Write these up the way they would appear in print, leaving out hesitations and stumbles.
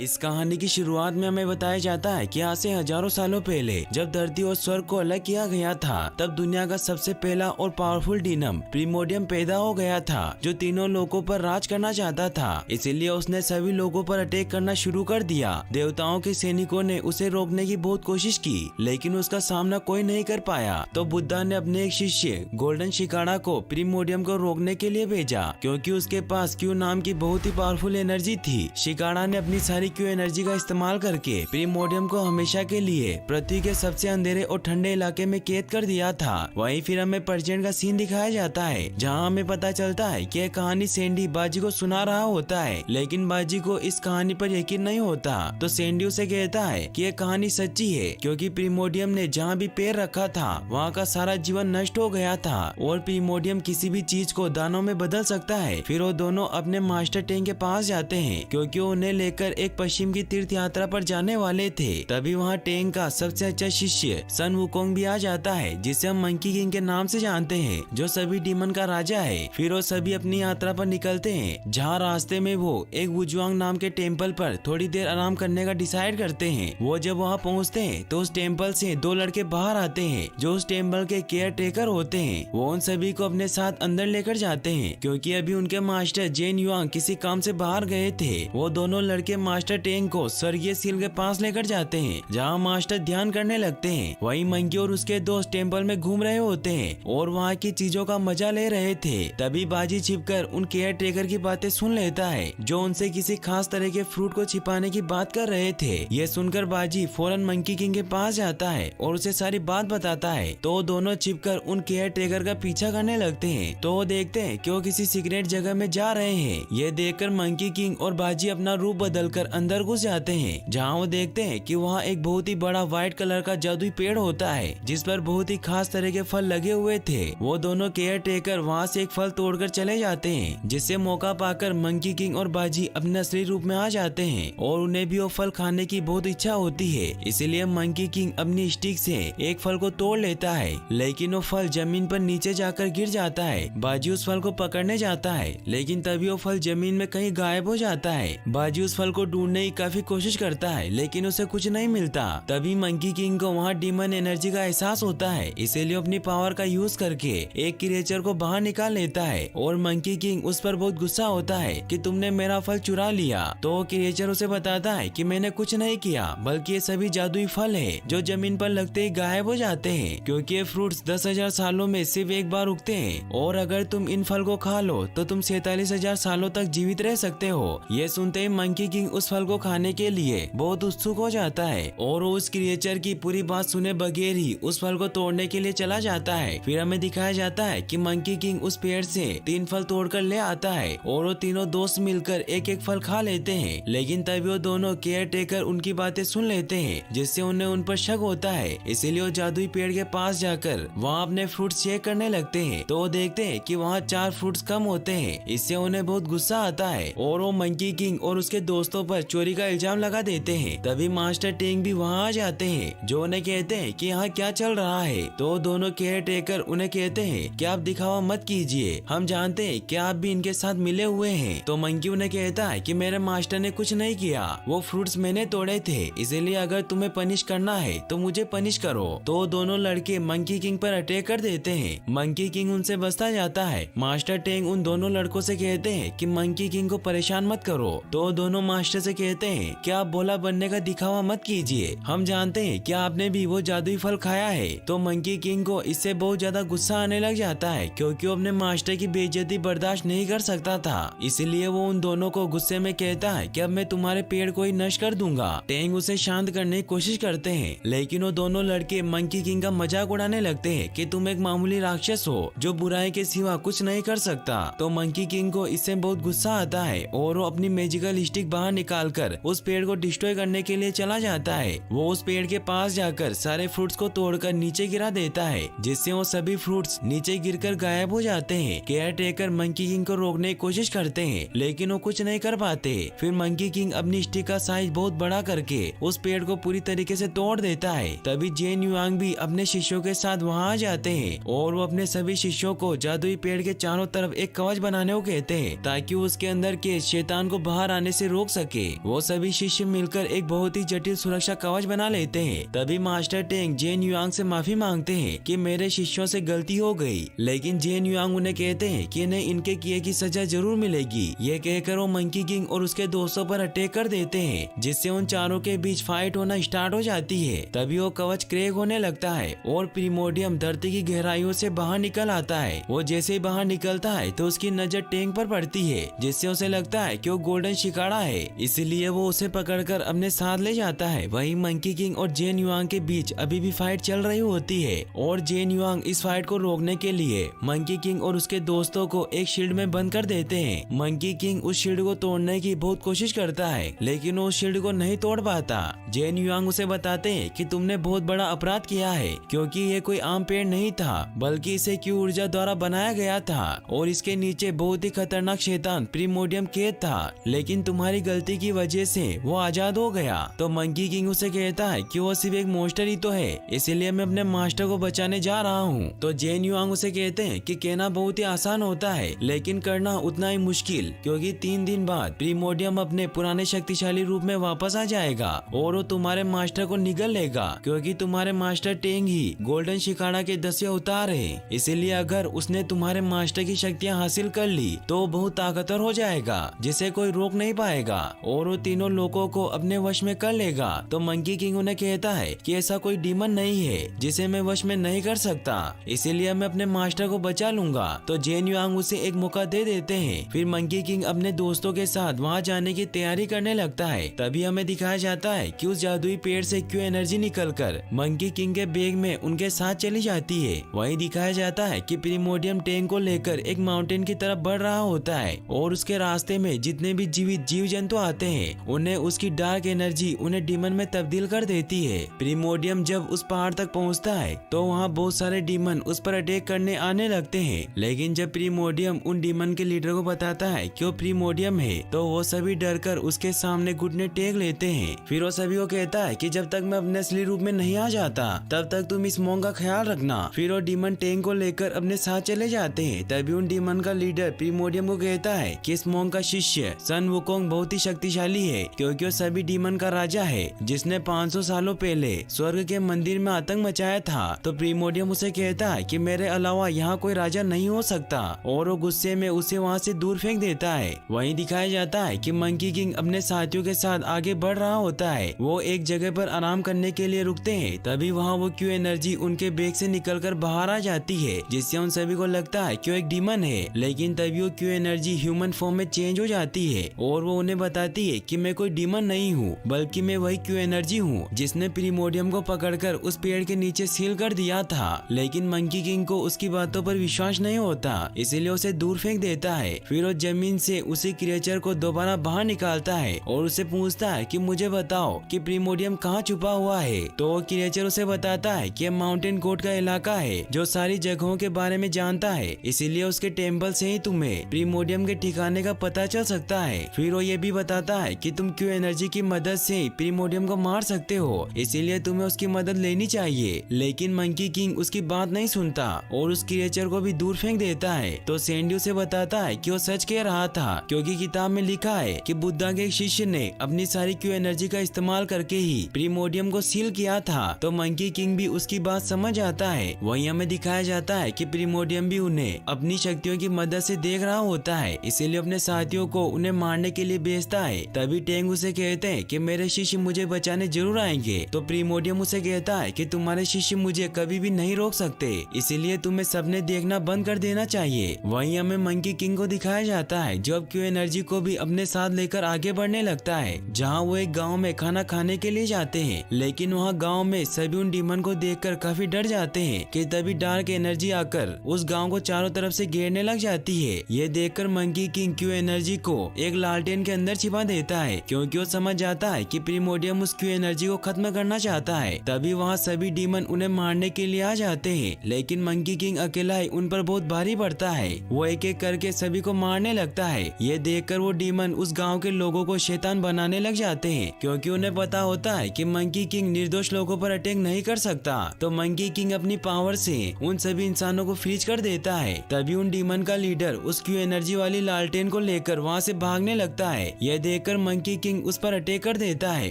इस कहानी की शुरुआत में हमें बताया जाता है कि आज से हजारों सालों पहले जब धरती और स्वर्ग को अलग किया गया था, तब दुनिया का सबसे पहला और पावरफुल डीमन प्रीमोर्डियम पैदा हो गया था, जो तीनों लोगों पर राज करना चाहता था। इसीलिए उसने सभी लोगों पर अटैक करना शुरू कर दिया। देवताओं के सैनिकों ने उसे रोकने की बहुत कोशिश की, लेकिन उसका सामना कोई नहीं कर पाया। तो बुद्धा ने अपने एक शिष्य गोल्डन शिकाड़ा को प्रीमोर्डियम को रोकने के लिए भेजा, क्योंकि उसके पास क्यू नाम की बहुत ही पावरफुल एनर्जी थी। शिकाड़ा ने अपनी सारी क्यू एनर्जी का इस्तेमाल करके प्रीमोर्डियम को हमेशा के लिए पृथ्वी के सबसे अंधेरे और ठंडे इलाके में कैद कर दिया था। वहीं फिर हमें प्रेजेंट का सीन दिखाया जाता है, जहां हमें पता चलता है कि यह कहानी सैंडी बाजी को सुना रहा होता है, लेकिन बाजी को इस कहानी पर यकीन नहीं होता। तो सैंडी उसे कहता है कि यह कहानी सच्ची है, क्योंकि प्रीमोर्डियम ने जहाँ भी पैर रखा था वहाँ का सारा जीवन नष्ट हो गया था और प्रीमोर्डियम किसी भी चीज को दानों में बदल सकता है। फिर वो दोनों अपने मास्टर टेंग के पास जाते हैं, क्योंकि वो उन्हें लेकर एक पश्चिम की तीर्थ यात्रा पर जाने वाले थे। तभी वहाँ टेंग का सबसे अच्छा शिष्य सन वुकोंग भी आ जाता है, जिसे हम मंकी किंग के नाम से जानते हैं, जो सभी डीमन का राजा है। फिर वो सभी अपनी यात्रा पर निकलते हैं, जहाँ रास्ते में वो एक वुजुआंग नाम के टेम्पल पर थोड़ी देर आराम करने का डिसाइड करते हैं। वो जब वहाँ पहुँचते हैं तो उस टेम्पल से दो लड़के बाहर आते हैं, जो उस टेम्पल के केयर टेकर होते हैं। वो उन सभी को अपने साथ अंदर लेकर जाते हैं, क्योंकि अभी उनके मास्टर जेन युआंग किसी काम से बाहर गए थे। वो दोनों लड़के मास्टर टेंग को स्वर्गीय सील के पास लेकर जाते हैं, जहाँ मास्टर ध्यान करने लगते हैं। वहीं मंकी और उसके दोस्त टेम्पल में घूम रहे होते हैं और वहाँ की चीजों का मजा ले रहे थे। तभी बाजी छिपकर उन केयर टेकर की बातें सुन लेता है, जो उनसे किसी खास तरह के फ्रूट को छिपाने की बात कर रहे थे। ये सुनकर बाजी फौरन मंकी किंग के पास जाता है और उसे सारी बात बताता है। तो दोनों छिपकर उन केयर टेकर का पीछा करने लगते हैं। तो वो देखते हैं कि वो किसी सीक्रेट जगह में जा रहे हैं। ये देखकर मंकी किंग और बाजी अपना रूप बदलकर अंदर घुस जाते हैं, जहाँ वो देखते हैं कि वहाँ एक बहुत ही बड़ा व्हाइट कलर का जादुई पेड़ होता है, जिस पर बहुत ही खास तरह के फल लगे हुए थे। वो दोनों केयर टेकर वहाँ से एक फल तोड़कर चले जाते हैं, जिससे मौका पाकर मंकी किंग और बाजी अपने असली रूप में आ जाते हैं और उन्हें भी वो फल खाने की बहुत इच्छा होती है। इसीलिए मंकी किंग अपनी स्टिक से एक फल को तोड़ लेता है, लेकिन वो फल जमीन पर नीचे जाकर गिर जाता है। बाजी उस फल को पकड़ने जाता है, लेकिन तभी वो फल जमीन में कहीं गायब हो जाता है। बाजी उस फल को ढूंढने की काफी कोशिश करता है, लेकिन उसे कुछ नहीं मिलता। तभी मंकी किंग को वहाँ डीमन एनर्जी का एहसास होता है, इसीलिए अपनी पावर का यूज करके एक क्रिएचर को बाहर निकाल लेता है और मंकी किंग उस पर बहुत गुस्सा होता है कि तुमने मेरा फल चुरा लिया। तो वो क्रिएचर उसे बताता है कि मैंने कुछ नहीं किया, बल्कि ये सभी जादुई फल है, जो जमीन पर लगते ही गायब हो जाते हैं, क्योंकि ये फ्रूट्स 10,000 सालों में सिर्फ एक बार उगते हैं और अगर तुम इन फल को खा लो तो तुम 47,000 सालों तक जीवित रह सकते हो। ये सुनते ही मंकी किंग उस फल को खाने के लिए बहुत उत्सुक हो जाता है और वो उस क्रिएचर की पूरी बात सुने बगैर ही उस फल को तोड़ने के लिए चला जाता है। फिर हमें दिखाया जाता है कि मंकी किंग उस पेड़ से 3 फल तोड़कर ले आता है और वो तीनों दोस्त मिलकर एक एक फल खा लेते हैं। लेकिन तभी वो दोनों केयर टेकर उनकी बातें सुन लेते हैं, जिससे उन्हें उन पर शक होता है। इसीलिए वो जादुई पेड़ के पास जाकर वहाँ अपने फ्रूट्स चेक करने लगते हैं। तो वो देखते हैं कि वहाँ 4 फ्रूट्स कम होते हैं। इससे उन्हें बहुत गुस्सा आता है और वो मंकी किंग और उसके दोस्तों पर चोरी का इल्जाम लगा देते हैं। तभी मास्टर टेंग भी वहाँ आ जाते हैं, जो उन्हें कहते हैं कि यहाँ क्या चल रहा है। तो दोनों केयर टेकर उन्हें कहते हैं कि आप दिखावा मत कीजिए, हम जानते हैं कि आप भी इनके साथ मिले हुए हैं। तो मंकी उन्हें कहता है कि मेरे मास्टर ने कुछ नहीं किया, वो फ्रूट्स मैंने तोड़े थे, इसीलिए अगर तुम्हें पनिश करना है तो मुझे पनिश करो। तो दोनों लड़के मंकी किंग पर अटैक कर देते हैं। मंकी किंग उनसे बचता जाता है। मास्टर टेंग उन दोनों लड़कों से कहते हैं कि मंकी किंग को परेशान मत करो। तो दोनों मास्टर से कहते हैं कि आप भोला बनने का दिखावा मत कीजिए, हम जानते हैं कि आपने भी वो जादुई फल खाया है। तो मंकी किंग को इससे बहुत ज्यादा गुस्सा आने लग जाता है, क्योंकि वो अपने मास्टर की बेइज्जती बर्दाश्त नहीं कर सकता था। इसलिए वो उन दोनों को गुस्से में कहता है कि अब मैं तुम्हारे पेड़ को ही नष्ट कर दूंगा। टेंग उसे शांत करने की कोशिश करते हैं, लेकिन वो दोनों लड़के मंकी किंग का मजाक उड़ाने लगते हैं कि तुम एक मामूली राक्षस हो जो बुराई के सिवा कुछ नहीं कर सकता। तो मंकी किंग को इससे बहुत गुस्सा आता है और वो अपनी मैजिकल स्टिक बाहर निकालकर उस पेड़ को डिस्ट्रॉय करने के लिए चला जाता है। वो उस पेड़ के पास जाकर सारे फ्रूट्स को तोड़कर नीचे गिरा देता है, जिससे वो सभी फ्रूट्स नीचे गिरकर गायब हो जाते हैं। केयर टेकर मंकी किंग को रोकने की कोशिश करते हैं, लेकिन वो कुछ नहीं कर पाते। फिर मंकी किंग अपनी स्टिक का साइज बहुत बड़ा करके उस पेड़ को पूरी तरीके से तोड़ देता है। तभी जेन युआंग भी अपने शिष्यों के साथ वहाँ आ जाते हैं और वो अपने सभी शिष्यों को जादुई पेड़ के चारों तरफ एक कवच बनाने को कहते हैं, ताकि उसके अंदर के शैतान को बाहर आने से रोक सके। वो सभी शिष्य मिलकर एक बहुत ही जटिल सुरक्षा कवच बना लेते हैं। तभी मास्टर टेंग जेन युआंग से माफी मांगते हैं कि मेरे शिष्यों से गलती हो गई, लेकिन जेन युआंग उन्हें कहते हैं कि इन्हें इनके किए की सजा जरूर मिलेगी। ये कहकर वो मंकी किंग और उसके दोस्तों पर अटैक कर देते हैं, जिससे उन चारों के बीच फाइट होना स्टार्ट हो जाती है। तभी वो कवच क्रैक होने लगता है और प्रीमोडियम धरती की गहराइयों से बाहर निकल आता है। वो जैसे ही बाहर निकलता है तो उसकी नजर टेंग पर पड़ती है, जिससे उसे लगता है कि वो गोल्डन शिकारा है, इसलिए वो उसे पकड़कर अपने साथ ले जाता है। वहीं मंकी किंग और जेन युआंग के बीच अभी भी फाइट चल रही होती है और जेन युआंग इस फाइट को रोकने के लिए मंकी किंग और उसके दोस्तों को एक शील्ड में बंद कर देते हैं। मंकी किंग उस शील्ड को तोड़ने की बहुत कोशिश करता है, लेकिन वो उस शील्ड को नहीं तोड़ पाता। जेन युआंग उसे बताते हैं कि तुमने बहुत बड़ा अपराध किया है, क्योंकि ये कोई आम पेड़ नहीं था, बल्कि इसे क्यू ऊर्जा द्वारा बनाया गया था और इसके नीचे बहुत ही खतरनाक शैतान प्रीमोडियम कैद था, लेकिन तुम्हारी गलती की वजह से वो आजाद हो गया। तो मंकी किंग उसे कहता है कि वो सिर्फ एक मॉन्स्टर ही तो है, इसीलिए मैं अपने मास्टर को बचाने जा रहा हूँ। तो जेन युआंग उसे कहते हैं कि कहना बहुत ही आसान होता है, लेकिन करना उतना ही मुश्किल, क्योंकि 3 दिन बाद प्रीमोडियम अपने पुराने शक्तिशाली रूप में वापस आ जाएगा और वो तुम्हारे मास्टर को निगल लेगा, क्योंकि तुम्हारे मास्टर टेंग ही गोल्डन शिकारा के 10वें अवतार है। इसीलिए अगर उसने तुम्हारे मास्टर की शक्तियाँ हासिल कर ली तो वो बहुत ताकतवर हो जाएगा, जिसे कोई रोक नहीं पाएगा और वो तीनों लोगों को अपने वश में कर लेगा। तो मंकी किंग उन्हें कहता है कि ऐसा कोई डीमन नहीं है जिसे मैं वश में नहीं कर सकता, इसीलिए मैं अपने मास्टर को बचा लूंगा। तो जेन युआंग उसे एक मौका दे देते हैं। फिर मंकी किंग अपने दोस्तों के साथ वहाँ जाने की तैयारी करने लगता है। तभी हमें दिखाया जाता है कि उस जादुई पेड़ से क्यू एनर्जी निकलकर मंकी किंग के बैग में उनके साथ चली जाती है। वहीं दिखाया जाता है कि प्रीमोडियम टेंग को लेकर एक माउंटेन की तरफ बढ़ रहा होता है और उसके रास्ते में जितने भी जीवित जीव जंतु आते हैं उन्हें उसकी डार्क एनर्जी उन्हें डीमन में तब्दील कर देती है। प्रीमोडियम जब उस पहाड़ तक पहुंचता है तो वहाँ बहुत सारे डीमन उस पर अटैक करने आने लगते हैं, लेकिन जब प्रीमोडियम उन डीमन के लीडर को बताता है कि वो प्रीमोडियम है तो वो सभी डरकर उसके सामने घुटने टेक लेते हैं। फिर वो सभी को कहता है कि जब तक मैं अपने असली रूप में नहीं आ जाता तब तक तुम इस मोंग का ख्याल रखना। फिर वो डीमन टेंग को लेकर अपने साथ चले जाते हैं। तभी उन डीमन का लीडर प्रीमोडियम को कहता है कि इस मोंग का शिष्य सन वुकोंग बहुत ही शक्तिशाली है, क्योंकि वो सभी डीमन का राजा है जिसने 500 सालों पहले स्वर्ग के मंदिर में आतंक मचाया था। तो प्रीमोडियम उसे कहता है कि मेरे अलावा यहाँ कोई राजा नहीं हो सकता और वो गुस्से में उसे वहाँ से दूर फेंक देता है। वहीं दिखाया जाता है कि मंकी किंग अपने साथियों के साथ आगे बढ़ रहा होता है। वो एक जगह पर आराम करने के लिए रुकते हैं। तभी वहाँ वो क्यू एनर्जी उनके बैग से निकलकर बाहर आ जाती है, जिससे उन सभी को लगता है कि वो एक डीमन है। लेकिन तभी वो क्यू एनर्जी ह्यूमन फॉर्म में चेंज हो जाती है और वो उन्हें बताती है कि मैं कोई डीमन नहीं हूँ, बल्कि मैं वही क्यू एनर्जी हूँ जिसने प्रीमोडियम को पकड़कर उस पेड़ के नीचे सील कर दिया था। लेकिन मंकी किंग को उसकी बातों पर विश्वास नहीं होता, इसीलिए उसे दूर फेंक देता है। फिर वो जमीन से उसी क्रिएचर को दोबारा बाहर निकालता है और उसे पूछता है कि मुझे बताओ कि प्रीमोडियम कहाँ छुपा हुआ है। तो वो क्रिएचर उसे बताता है कि माउंटेन कोड का इलाका है जो सारी जगहों के बारे में जानता है, इसीलिए उसके टेम्पल से ही तुम्हें प्रीमोडियम के ठिकाने का पता चल सकता है। फिर वो ये भी बताता है कि तुम क्यू एनर्जी की मदद से प्रीमोडियम को मार सकते हो, इसीलिए तुम्हें उसकी मदद लेनी चाहिए। लेकिन मंकी किंग उसकी बात नहीं सुनता और उस क्रिएचर को भी दूर फेंक देता है। तो सैंडी उसे बताता है कि वो सच कह रहा था, क्योंकि किताब में लिखा है कि बुद्धा के एक शिष्य ने अपनी सारी क्यू एनर्जी का इस्तेमाल करके ही प्रीमोडियम को सील किया था। तो मंकी किंग भी उसकी बात समझ आता है। वहीं हमें दिखाया जाता है कि प्रीमोडियम भी उन्हें अपनी शक्तियों की मदद से देख रहा होता है, इसीलिए अपने साथियों को उन्हें मारने के लिए भेजता है। तभी टेंग उसे कहते हैं कि मेरे शिष्य मुझे बचाने जरूर आएंगे। तो प्रीमोडियम उसे कहता है कि तुम्हारे शिष्य मुझे कभी भी नहीं रोक सकते, इसीलिए तुम्हें सबने देखना बंद कर देना चाहिए। वहीं हमें मंकी किंग को दिखाया जाता है जो अब क्यू एनर्जी को भी अपने साथ लेकर आगे बढ़ने लगता है, जहाँ वो एक गाँव में खाना खाने के लिए जाते हैं। लेकिन वहाँ गाँव में सभी उन डीमन को देखकर काफी डर जाते हैं कि तभी डार्क एनर्जी आकर उस गांव को चारों तरफ से घेरने लग जाती है। ये देखकर मंकी किंग क्यू एनर्जी को एक लालटेन के अंदर छिपा देता है, क्योंकि वो समझ जाता है कि प्रीमोडियम उस क्यू एनर्जी को खत्म करना चाहता है। तभी वहाँ सभी डीमन उन्हें मारने के लिए आ जाते हैं, लेकिन मंकी किंग अकेला ही उन पर बहुत भारी पड़ता है। वो एक एक करके सभी को मारने लगता है। ये देखकर वो डीमन उस गाँव के लोगों को शैतान बनाने लग जाते हैं, क्योंकि उन्हें पता होता है कि मंकी किंग निर्दोष लोगों पर अटैक नहीं कर सकता। तो मंकी किंग अपनी पावर से उन सभी इंसानों को फ्रीज कर देता है। तभी उन डीमन का लीडर उस क्यू एनर्जी वाली लालटेन को लेकर वहाँ से भागने लगता है। यह देखकर मंकी किंग उस पर अटैक कर देता है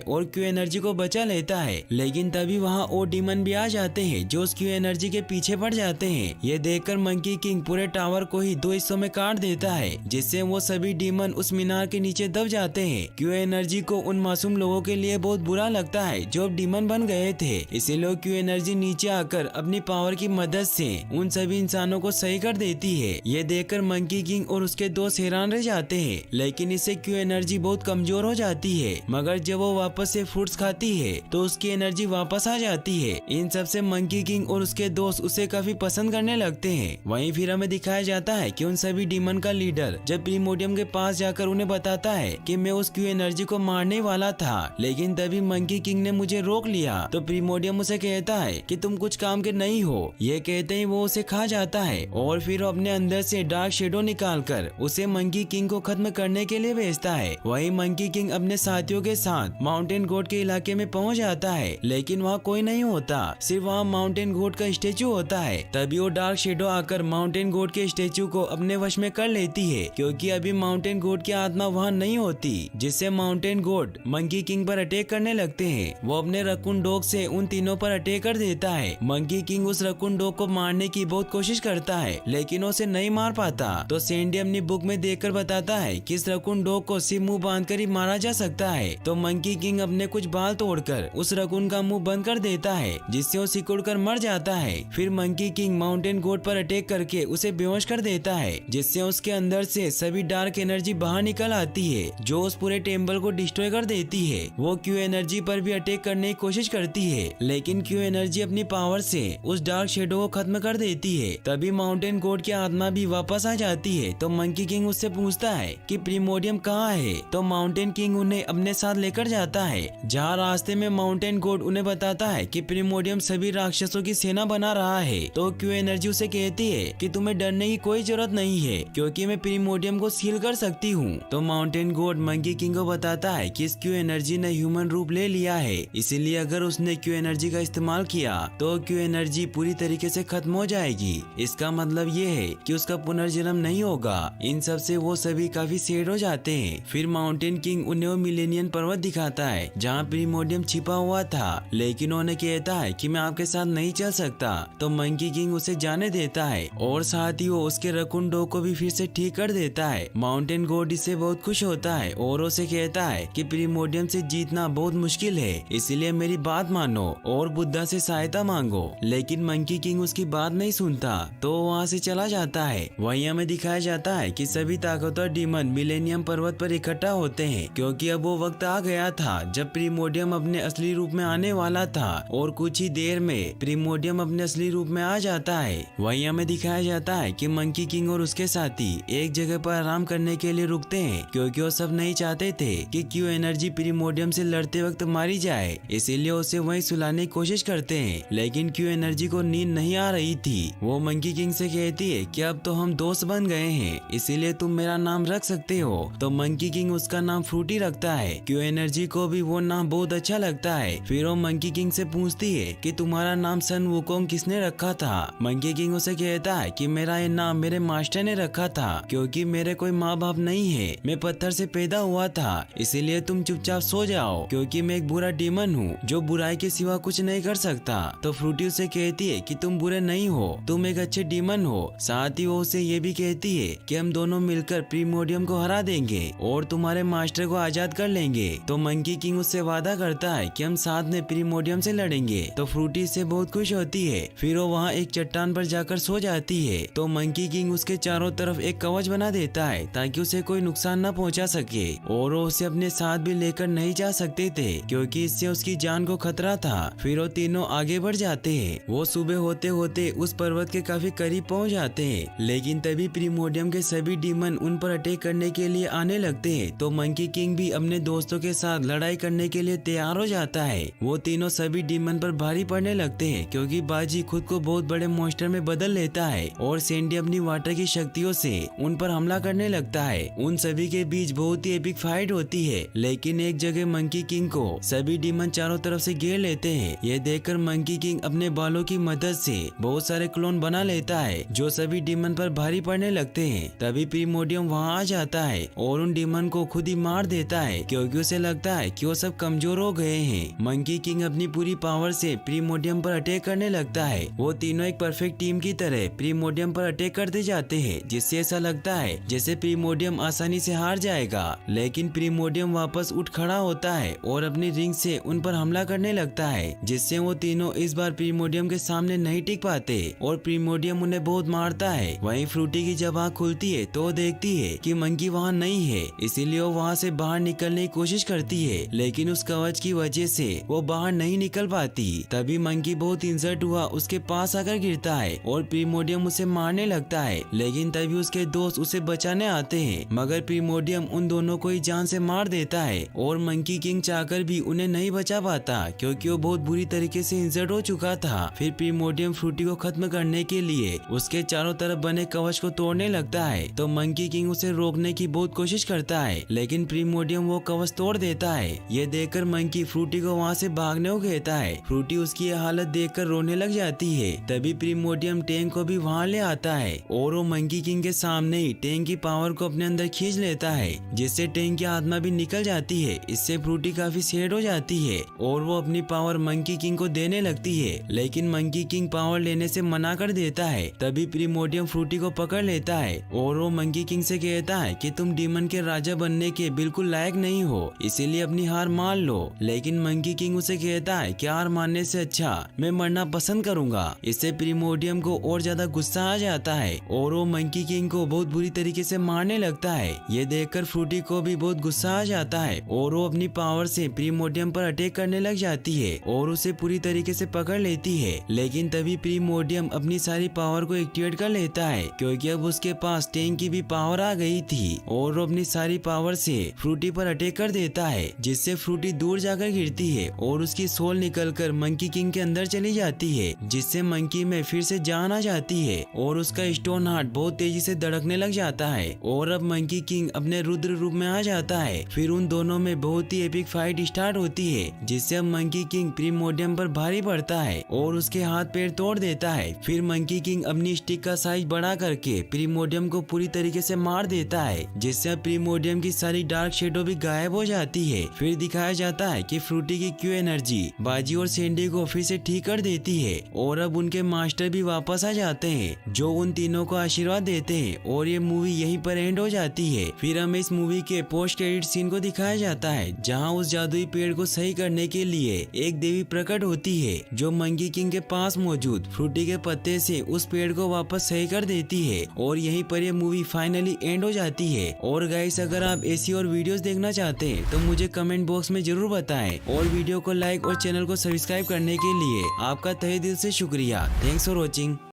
और क्यू एनर्जी को बचा लेता है। लेकिन तभी वहाँ और डीमन भी आ जाते हैं जो उस क्यू एनर्जी के पीछे पड़ जाते हैं। ये देखकर मंकी किंग पूरे टावर को ही 2 हिस्सों में काट देता है, जिससे वो सभी डीमन उस मीनार के नीचे दब जाते हैं। क्यू एनर्जी को उन मासूम लोगों के लिए बहुत बुरा लगता है जो अब डीमन बन गए थे, इसीलिए क्यू एनर्जी नीचे आकर अपनी पावर की मदद से उन सभी इंसानों को सही कर देती है। ये देखकर मंकी किंग और उसके दोस्त हैरान रह जाते हैं, लेकिन इससे क्यू एनर्जी बहुत कमजोर हो जाती है। मगर जब वो वापस से फ्रूट्स खाती है तो उसकी एनर्जी वापस आ जाती है। इन सब से मंकी किंग और उसके दोस्त उसे काफी पसंद करने लगते हैं। वहीं फिर हमें दिखाया जाता है कि उन सभी डीमन का लीडर जब प्रीमोडियम के पास जाकर उन्हें बताता है कि मैं उस क्यू एनर्जी को मारने वाला था, लेकिन तभी मंकी किंग ने मुझे रोक लिया। तो प्रीमोडियम उसे कहता है कि तुम कुछ काम के नहीं हो। ये कहते ही वो उसे खा जाता है और फिर अपने अंदर से डार्क शेडो निकालकर उसे मंकी किंग को खत्म करने के लिए भेजता है। वहीं मंकी किंग अपने साथियों के साथ माउंटेन गोड के इलाके में पहुंच जाता है, लेकिन वहाँ कोई नहीं होता, सिर्फ वहाँ माउंटेन गोड का स्टेचू होता है। तभी वो डार्क शेडो आकर माउंटेन गोड के स्टेचू को अपने वश में कर लेती है, क्योंकि अभी माउंटेन गोड की आत्मा वहाँ नहीं होती, जिससे माउंटेन गोड मंकी किंग पर अटैक करने लगते हैं। वो अपने रकून डॉग से उन तीनों पर अटैक कर देता है। मंकी किंग उस रकून डॉग को मारने की बहुत कोशिश करता है, लेकिन उसे नहीं मार पाता। तो सैंडी अपनी बुक में देखकर बताता है कि इस रकून डॉग को सिर्फ मुंह बांधकर ही मारा जा सकता है। तो मंकी किंग अपने कुछ बाल तोड़कर उस रकून का मुंह बंद कर देता है, जिससे वो सिकुड़ कर मर जाता है। फिर मंकी किंग माउंटेन गोड पर अटैक करके उसे बेहोश कर देता है, जिससे उसके अंदर से सभी डार्क एनर्जी बाहर निकल आती है, जो उस पूरे टेम्पल को डिस्ट्रॉय कर देती है। वो क्यू एनर्जी पर भी अटैक करने की कोशिश करती है, लेकिन क्यू एनर्जी अपनी पावर से उस डार्क शेडो को खत्म कर देती है। तभी माउंटेन गोड की आत्मा भी वापस आ जाती है। तो मंकी किंग उससे पूछता है कि प्रीमोडियम कहाँ है। तो माउंटेन किंग उन्हें अपने साथ लेकर जाता है, जहाँ रास्ते में माउंटेन गोड उन्हें बताता है कि प्रीमोडियम सभी राक्षसों की सेना बना रहा है। तो क्यू एनर्जी उसे कहती है कि तुम्हें डरने की कोई जरूरत नहीं है, क्योंकि मैं प्रीमोडियम को सील कर सकती हूँ। तो माउंटेन गोड मंकी किंग को बताता है कि इस क्यू एनर्जी ने ह्यूमन रूप ले लिया है, इसीलिए अगर उसने क्यू एनर्जी का इस्तेमाल किया तो क्यू एनर्जी पूरी तरीके से खत्म हो जाएगी। इसका मतलब ये है कि उसका पुनर्जन्म नहीं होगा। इन सब से वो सभी काफी सैड हो जाते हैं। फिर माउंटेन किंग उन्हें वो मिलेनियन पर्वत दिखाता है जहाँ प्रीमोडियम छिपा हुआ था, लेकिन उन्हें कहता है कि मैं आपके साथ नहीं चल सकता। तो मंकी किंग उसे जाने देता है और साथ ही वो उसके रकून डॉग को भी फिर से ठीक कर देता है। माउंटेन गोड इससे बहुत खुश होता है और उसे कहता है कि प्रीमोडियम से जीतना बहुत मुश्किल है, इसलिए मेरी बात मानो और बुद्धा से सहायता मांगो। लेकिन मंकी किंग उसकी बात नहीं सुनता, तो वहाँ से चला जाता है। वहीं हमें दिखाया जाता है कि सभी ताकतवर डीमन मिलेनियम पर्वत पर इकट्ठा होते हैं, क्योंकि अब वो वक्त आ गया था जब प्रीमोडियम अपने असली रूप में आने वाला था और कुछ ही देर में प्रीमोडियम अपने असली रूप में आ जाता है। वहीं हमें दिखाया जाता है कि मंकी किंग और उसके साथी एक जगह पर आराम करने के लिए रुकते हैं, क्योंकि वो सब नहीं चाहते थे कि क्यू एनर्जी प्रीमोडियम से लड़ते वक्त मारी जाए, इसीलिए उसे वहीं सुलाने की कोशिश करते हैं। लेकिन क्यू एनर्जी को नींद नहीं आ रही थी। वो मंकी किंग से कहती है कि अब तो हम दोस्त बन गए हैं, इसीलिए तुम मेरा नाम रख सकते हो। तो मंकी किंग उसका नाम फ्रूटी रखता है। क्यू एनर्जी को भी वो नाम बहुत अच्छा लगता है। फिर वो मंकी किंग से पूछती है कि तुम्हारा नाम सन वुकोंग किसने रखा था। मंकी किंग उसे कहता है कि मेरा ये नाम मेरे मास्टर ने रखा था, क्योंकि मेरे कोई माँ बाप नहीं है, मैं पत्थर से पैदा हुआ था, इसीलिए तुम चुपचाप सो जाओ, क्योंकि मैं एक बुरा डीमन हूँ जो बुराई के सिवा कुछ नहीं कर सकता। तो फ्रूटी उसे कहती है कि तुम बुरे नहीं हो, तुम एक अच्छे डीमन हो। साथ ही वो उसे ये भी कहती है कि हम दोनों मिलकर प्रीमोडियम को हरा देंगे और तुम्हारे मास्टर को आजाद कर लेंगे। तो मंकी किंग उससे वादा करता है कि हम साथ में प्रीमोडियम से लड़ेंगे। तो फ्रूटी से बहुत खुश होती है। फिर वो वहाँ एक चट्टान पर जाकर सो जाती है। तो मंकी किंग उसके चारों तरफ एक कवच बना देता है ताकि उसे कोई नुकसान न पहुँचा सके, और वो उसे अपने साथ भी लेकर नहीं जा सकते थे, क्योंकि इससे उसकी जान को खतरा था। फिर वो तीनों आगे बढ़ जाते हैं। वो सुबह होते होते उस पर्वत के काफी करीब पहुंच जाते हैं, लेकिन तभी प्रीमोडियम के सभी डीमन उन पर अटैक करने के लिए आने लगते हैं। तो मंकी किंग भी अपने दोस्तों के साथ लड़ाई करने के लिए तैयार हो जाता है। वो तीनों सभी डीमन पर भारी पड़ने लगते हैं, क्योंकि बाजी खुद को बहुत बड़े मॉन्स्टर में बदल लेता है और सैंडी अपनी वाटर की शक्तियों से उन पर हमला करने लगता है। उन सभी के बीच बहुत ही एपिक फाइट होती है, लेकिन एक जगह मंकी किंग को सभी डीमन चारों तरफ से घेर लेते हैं। ये देखकर मंकी किंग अपने बालों की मदद से बहुत सारे क्लोन बना लेता है जो सभी डीमन पर भारी पड़ने लगते हैं। तभी प्रीमोडियम वहाँ आ जाता है और उन डीमन को खुद ही मार देता है क्योंकि उसे लगता है कि वो सब कमजोर हो गए हैं। मंकी किंग अपनी पूरी पावर से प्रीमोडियम पर अटैक करने लगता है। वो तीनों एक परफेक्ट टीम की तरह प्रीमोडियम पर अटैक करते जाते हैं, जिससे ऐसा लगता है जैसे प्रीमोडियम आसानी से हार जाएगा। लेकिन प्रीमोडियम वापस उठ खड़ा होता है और अपनी रिंग से उन पर हमला करने लगता है, जिससे वो तीनों इस बार प्रीमोडियम के सामने नहीं टिक पाते और प्रीमोडियम उन्हें बहुत मारता है। वहीं फ्रूटी की जब आँख खुलती है तो वो देखती है कि मंकी वहाँ नहीं है, इसीलिए वो वहाँ से बाहर निकलने की कोशिश करती है, लेकिन उस कवच की वजह से वो बाहर नहीं निकल पाती। तभी मंकी बहुत इंजर्ड हुआ उसके पास आकर गिरता है और प्रीमोडियम उसे मारने लगता है, लेकिन तभी उसके दोस्त उसे बचाने आते हैं, मगर प्रीमोडियम उन दोनों को ही जान से मार देता है और मंकी किंग चाहकर भी उन्हें नहीं बचा पाता क्योंकि वो बहुत बुरी तरीके से इंजर्ड हो चुका था। फिर प्रीमोडियम फ्रूटी को खत्म करने के लिए उसके चारों तरफ बने कवच को तोड़ने लगता है, तो मंकी किंग उसे रोकने की बहुत कोशिश करता है, लेकिन प्रीमोडियम वो कवच तोड़ देता है। ये देखकर मंकी फ्रूटी को वहाँ से भागने को कहता है। फ्रूटी उसकी ये हालत देखकर रोने लग जाती है। तभी प्रीमोडियम टैंक को भी वहाँ ले आता है और वो मंकी किंग के सामने ही टैंक की पावर को अपने अंदर खींच लेता है, जिससे टैंक की आत्मा भी निकल जाती है। इससे फ्रूटी काफी सैड हो जाती है और वो अपनी पावर मंकी किंग को देने लगती है, लेकिन मंकी किंग पावर लेने से मना कर देता है। तभी प्रीमोडियम फ्रूटी को पकड़ लेता है और वो मंकी किंग से कहता है कि तुम डीमन के राजा बनने के बिल्कुल लायक नहीं हो, इसीलिए अपनी हार मान लो। लेकिन मंकी किंग उसे कहता है कि हार मानने से अच्छा मैं मरना पसंद करूंगा। इससे प्रीमोडियम को और ज्यादा गुस्सा आ जाता है और वो मंकी किंग को बहुत बुरी तरीके से मारने लगता है। ये देखकर फ्रूटी को भी बहुत गुस्सा आ जाता है और वो अपनी पावर से प्रीमोडियम पर अटैक करने लग जाती है और उसे पूरी तरीके से पकड़ लेती है। लेकिन तभी प्रीमोडियम अपनी सारी पावर को एक्टिवेट कर लेता है क्योंकि अब उसके पास टैंक की भी पावर आ गई थी और वो अपनी सारी पावर से फ्रूटी पर अटैक कर देता है, जिससे फ्रूटी दूर जाकर गिरती है और उसकी सोल निकलकर मंकी किंग के अंदर चली जाती है, जिससे मंकी में फिर से जान आ जाती है और उसका स्टोन हार्ट बहुत तेजी से धड़कने लग जाता है और अब मंकी किंग अपने रुद्र रूप में आ जाता है। फिर उन दोनों में बहुत ही एपिक फाइट स्टार्ट होती है, जिससे अब मंकी किंग प्रीमोडियम पर भारी पड़ता है और उसके हाथ पैर तोड़ देता है। फिर मंकी किंग अपनी स्टिक का साइज बढ़ा करके प्रीमोडियम को पूरी तरीके से मार देता है, जिससे अब प्रीमोडियम की सारी डार्क शेडो भी गायब हो जाती है। फिर दिखाया जाता है कि फ्रूटी की क्यू एनर्जी बाजी और सैंडी को फिर से ठीक कर देती है और अब उनके मास्टर भी वापस आ जाते हैं जो उन तीनों को आशीर्वाद देते हैं और ये मूवी यहीं पर एंड हो जाती है। फिर हमें इस मूवी के पोस्ट क्रेडिट सीन को दिखाया जाता है जहां उस जादुई पेड़ को सही करने के लिए एक देवी प्रकट होती है जो मंकी किंग के पास मौजूद फ्रूटी के पत्ते से उस पेड़ को वापस सही कर देती है और यहीं पर यह मूवी फाइनली एंड हो जाती है। और गाइस, अगर आप ऐसी और वीडियोस देखना चाहते हैं तो मुझे कमेंट बॉक्स में जरूर बताएं और वीडियो को लाइक और चैनल को सब्सक्राइब करने के लिए आपका तहे दिल से शुक्रिया। Thanks for watching.